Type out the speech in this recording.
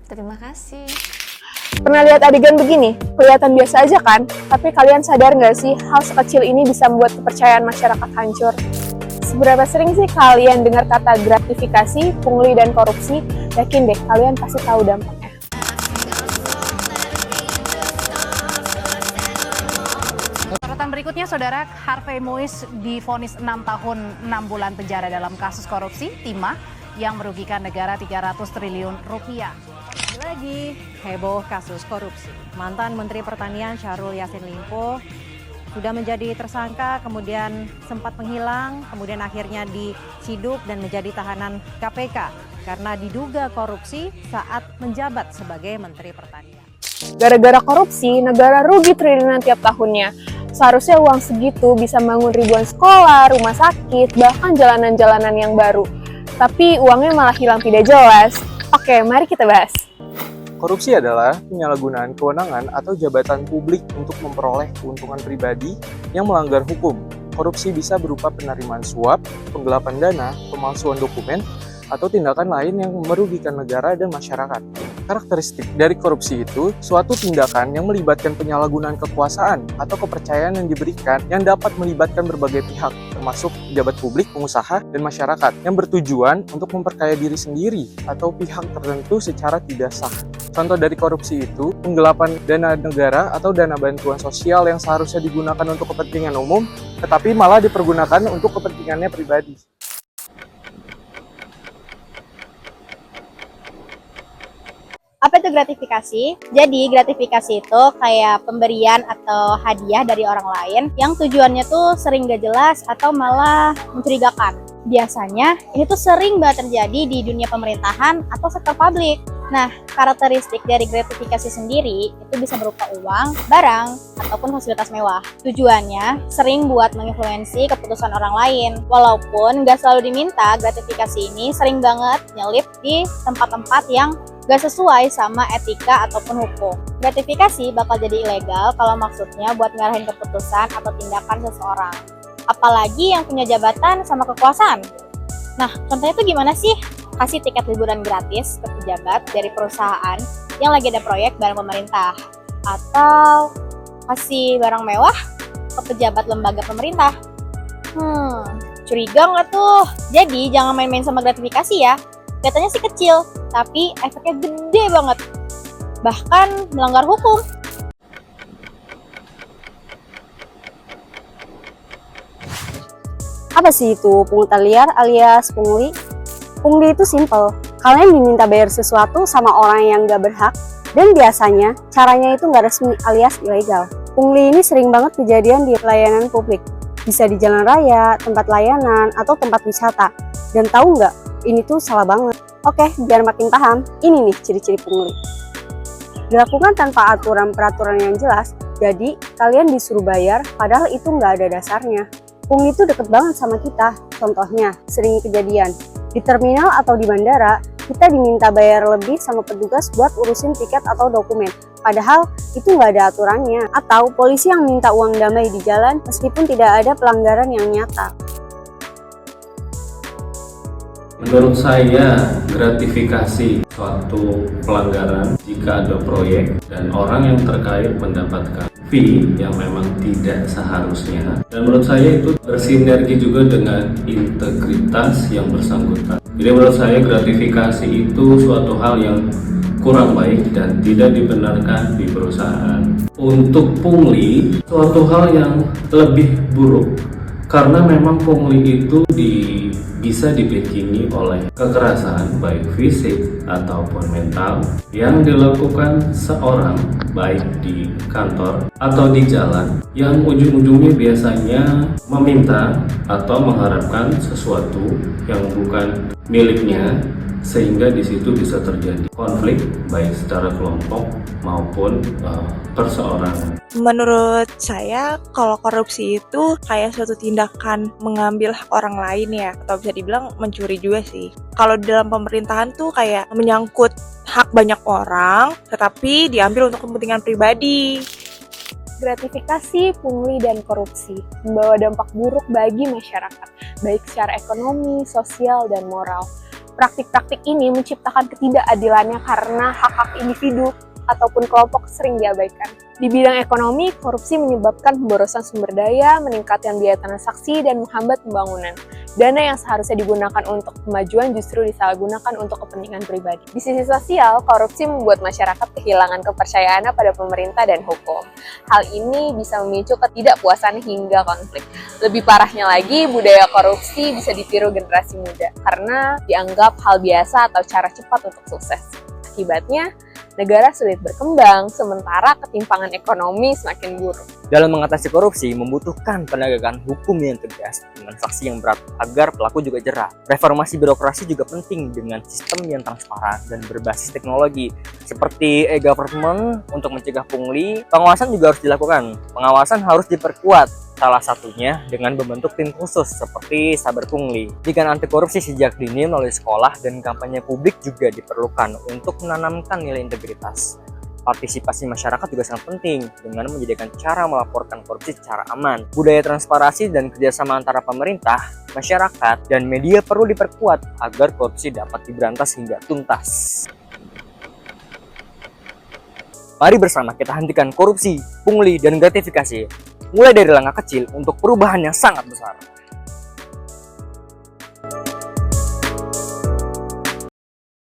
Terima kasih. Pernah lihat adegan begini? Kelihatan biasa aja kan? Tapi kalian sadar nggak sih hal sekecil ini bisa membuat kepercayaan masyarakat hancur? Seberapa sering sih kalian dengar kata gratifikasi, pungli, dan korupsi? Yakin deh, kalian pasti tahu dampaknya. Sorotan berikutnya, Saudara, Harvey Moise divonis 6 tahun 6 bulan penjara dalam kasus korupsi timah yang merugikan negara 300 triliun rupiah. Lagi heboh kasus korupsi. Mantan Menteri Pertanian Syahrul Yassin Limpo sudah menjadi tersangka, kemudian sempat menghilang, kemudian akhirnya diciduk dan menjadi tahanan KPK karena diduga korupsi saat menjabat sebagai Menteri Pertanian. Gara-gara korupsi, negara rugi triliunan tiap tahunnya. Seharusnya uang segitu bisa bangun ribuan sekolah, rumah sakit, bahkan jalanan-jalanan yang baru. Tapi uangnya malah hilang tidak jelas. Oke, mari kita bahas. Korupsi adalah penyalahgunaan kewenangan atau jabatan publik untuk memperoleh keuntungan pribadi yang melanggar hukum. Korupsi bisa berupa penerimaan suap, penggelapan dana, pemalsuan dokumen, atau tindakan lain yang merugikan negara dan masyarakat. Karakteristik dari korupsi itu, suatu tindakan yang melibatkan penyalahgunaan kekuasaan atau kepercayaan yang diberikan yang dapat melibatkan berbagai pihak, termasuk pejabat publik, pengusaha, dan masyarakat, yang bertujuan untuk memperkaya diri sendiri atau pihak tertentu secara tidak sah. Contoh dari korupsi itu, penggelapan dana negara atau dana bantuan sosial yang seharusnya digunakan untuk kepentingan umum, tetapi malah dipergunakan untuk kepentingannya pribadi. Apa itu gratifikasi? Jadi gratifikasi itu kayak pemberian atau hadiah dari orang lain yang tujuannya tuh sering gak jelas atau malah mencurigakan. Biasanya ini tuh sering banget terjadi di dunia pemerintahan atau sektor publik. Nah, karakteristik dari gratifikasi sendiri itu bisa berupa uang, barang, ataupun fasilitas mewah. Tujuannya sering buat menginfluensi keputusan orang lain. Walaupun gak selalu diminta, gratifikasi ini sering banget nyelip di tempat-tempat yang gak sesuai sama etika ataupun hukum. Gratifikasi bakal jadi ilegal kalau maksudnya buat ngarahin keputusan atau tindakan seseorang. Apalagi yang punya jabatan sama kekuasaan. Nah, contohnya tuh gimana sih? Kasih tiket liburan gratis ke pejabat dari perusahaan yang lagi ada proyek bareng pemerintah. Atau kasih barang mewah ke pejabat lembaga pemerintah. Curiga nggak tuh? Jadi jangan main-main sama gratifikasi ya. Kelihatannya sih kecil, tapi efeknya gede banget. Bahkan melanggar hukum. Apa sih itu pungutan liar alias pungli? Pungli itu simple. Kalian diminta bayar sesuatu sama orang yang gak berhak, dan biasanya caranya itu gak resmi alias ilegal. Pungli ini sering banget kejadian di layanan publik. Bisa di jalan raya, tempat layanan, atau tempat wisata. Dan tahu nggak? Ini tuh salah banget. Oke, biar makin paham, ini nih ciri-ciri pungli. Dilakukan tanpa aturan-peraturan yang jelas, jadi kalian disuruh bayar padahal itu nggak ada dasarnya. Pungli itu deket banget sama kita. Contohnya, sering kejadian di terminal atau di bandara, kita diminta bayar lebih sama petugas buat urusin tiket atau dokumen. Padahal itu nggak ada aturannya. Atau polisi yang minta uang damai di jalan meskipun tidak ada pelanggaran yang nyata. Menurut saya, gratifikasi suatu pelanggaran jika ada proyek dan orang yang terkait mendapatkan fee yang memang tidak seharusnya. Dan menurut saya itu bersinergi juga dengan integritas yang bersangkutan. Jadi menurut saya gratifikasi itu suatu hal yang kurang baik dan tidak dibenarkan di perusahaan. Untuk pungli, suatu hal yang lebih buruk. Karena memang pungli itu bisa dibikingi oleh kekerasan baik fisik ataupun mental yang dilakukan seorang baik di kantor atau di jalan yang ujung-ujungnya biasanya meminta atau mengharapkan sesuatu yang bukan miliknya, sehingga di situ bisa terjadi konflik baik secara kelompok maupun perseorangan. Menurut saya, kalau korupsi itu kayak suatu tindakan mengambil hak orang lain ya, atau bisa dibilang mencuri juga sih. Kalau di dalam pemerintahan tuh kayak menyangkut hak banyak orang, tetapi diambil untuk kepentingan pribadi. Gratifikasi, pungli, dan korupsi membawa dampak buruk bagi masyarakat, baik secara ekonomi, sosial, dan moral. Praktik-praktik ini menciptakan ketidakadilannya karena hak-hak individu ataupun kelompok sering diabaikan. Di bidang ekonomi, korupsi menyebabkan pemborosan sumber daya, meningkatkan biaya transaksi, dan menghambat pembangunan. Dana yang seharusnya digunakan untuk kemajuan justru disalahgunakan untuk kepentingan pribadi. Di sisi sosial, korupsi membuat masyarakat kehilangan kepercayaannya pada pemerintah dan hukum. Hal ini bisa memicu ketidakpuasan hingga konflik. Lebih parahnya lagi, budaya korupsi bisa ditiru generasi muda karena dianggap hal biasa atau cara cepat untuk sukses. Akibatnya, negara sulit berkembang, sementara ketimpangan ekonomi semakin buruk. Dalam mengatasi korupsi, membutuhkan penegakan hukum yang tegas dengan sanksi yang berat agar pelaku juga jerah. Reformasi birokrasi juga penting dengan sistem yang transparan dan berbasis teknologi, seperti e-government untuk mencegah pungli. Pengawasan juga harus dilakukan. Pengawasan harus diperkuat. Salah satunya dengan membentuk tim khusus seperti Saber Pungli. Pendidikan anti korupsi sejak dini melalui sekolah dan kampanye publik juga diperlukan untuk menanamkan nilai integritas. Partisipasi masyarakat juga sangat penting dengan menjadikan cara melaporkan korupsi secara aman. Budaya transparansi dan kerjasama antara pemerintah, masyarakat, dan media perlu diperkuat agar korupsi dapat diberantas hingga tuntas. Mari bersama kita hentikan korupsi, pungli, dan gratifikasi. Mulai dari langkah kecil untuk perubahan yang sangat besar.